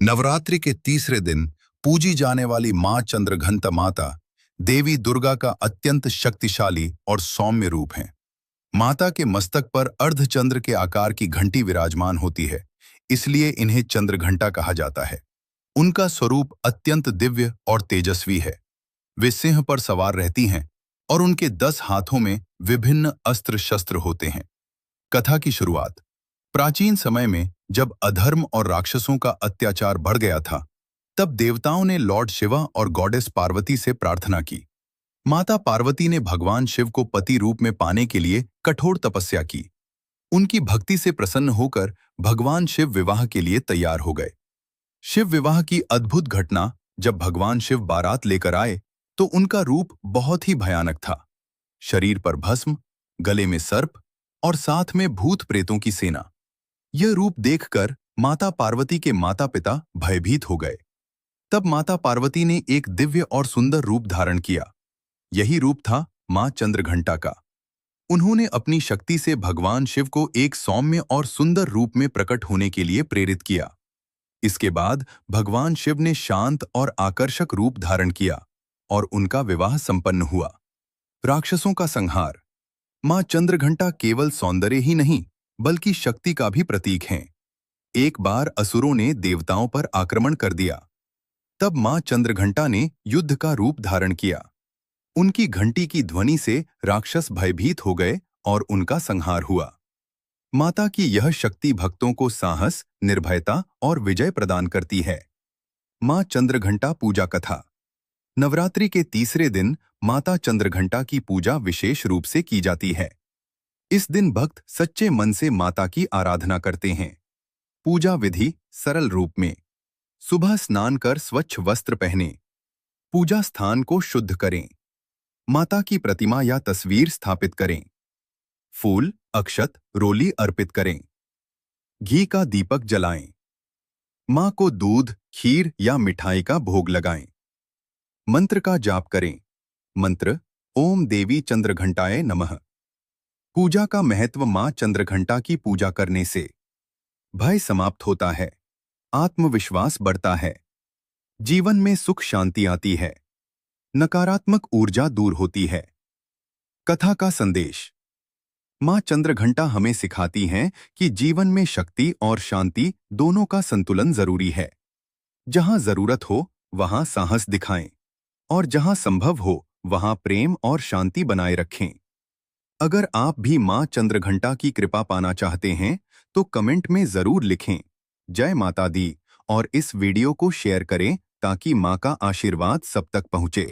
नवरात्रि के तीसरे दिन पूजी जाने वाली मां चंद्रघंटा माता देवी दुर्गा का अत्यंत शक्तिशाली और सौम्य रूप है। माता के मस्तक पर अर्धचंद्र के आकार की घंटी विराजमान होती है, इसलिए इन्हें चंद्रघंटा कहा जाता है। उनका स्वरूप अत्यंत दिव्य और तेजस्वी है। वे सिंह पर सवार रहती हैं और उनके 10 हाथों में विभिन्न अस्त्र शस्त्र होते हैं। कथा की शुरुआत। प्राचीन समय में जब अधर्म और राक्षसों का अत्याचार बढ़ गया था, तब देवताओं ने लॉर्ड शिवा और गॉडेस पार्वती से प्रार्थना की। माता पार्वती ने भगवान शिव को पति रूप में पाने के लिए कठोर तपस्या की। उनकी भक्ति से प्रसन्न होकर भगवान शिव विवाह के लिए तैयार हो गए। शिव विवाह की अद्भुत घटना, जब भगवान शिव बारात लेकर आए तो उनका रूप बहुत ही भयानक था। शरीर पर भस्म, गले में सर्प और साथ में भूत प्रेतों की सेना। यह रूप देखकर माता पार्वती के माता पिता भयभीत हो गए। तब माता पार्वती ने एक दिव्य और सुंदर रूप धारण किया। यही रूप था मां चंद्रघंटा का। उन्होंने अपनी शक्ति से भगवान शिव को एक सौम्य और सुंदर रूप में प्रकट होने के लिए प्रेरित किया। इसके बाद भगवान शिव ने शांत और आकर्षक रूप धारण किया और उनका विवाह संपन्न हुआ। राक्षसों का संहार। मां चंद्रघंटा केवल सौंदर्य ही नहीं, बल्कि शक्ति का भी प्रतीक हैं। एक बार असुरों ने देवताओं पर आक्रमण कर दिया। तब मां चंद्रघंटा ने युद्ध का रूप धारण किया। उनकी घंटी की ध्वनि से राक्षस भयभीत हो गए और उनका संहार हुआ। माता की यह शक्ति भक्तों को साहस, निर्भयता और विजय प्रदान करती है। मां चंद्रघंटा पूजा कथा। नवरात्रि के तीसरे दिन माता चंद्रघंटा की पूजा विशेष रूप से की जाती है। इस दिन भक्त सच्चे मन से माता की आराधना करते हैं। पूजा विधि सरल रूप में। सुबह स्नान कर स्वच्छ वस्त्र पहनें। पूजा स्थान को शुद्ध करें। माता की प्रतिमा या तस्वीर स्थापित करें। फूल, अक्षत, रोली अर्पित करें। घी का दीपक जलाएं। मां को दूध, खीर या मिठाई का भोग लगाएं। मंत्र का जाप करें। मंत्र: ओम देवी चंद्रघंटाय नमः। पूजा का महत्व। मां चंद्रघंटा की पूजा करने से भय समाप्त होता है, आत्मविश्वास बढ़ता है, जीवन में सुख शांति आती है, नकारात्मक ऊर्जा दूर होती है। कथा का संदेश। मां चंद्रघंटा हमें सिखाती हैं कि जीवन में शक्ति और शांति दोनों का संतुलन जरूरी है। जहां जरूरत हो वहां साहस दिखाएं और जहां संभव हो वहां प्रेम और शांति बनाए रखें। अगर आप भी मां चंद्रघंटा की कृपा पाना चाहते हैं तो कमेंट में जरूर लिखें जय माता दी और इस वीडियो को शेयर करें ताकि मां का आशीर्वाद सब तक पहुंचे।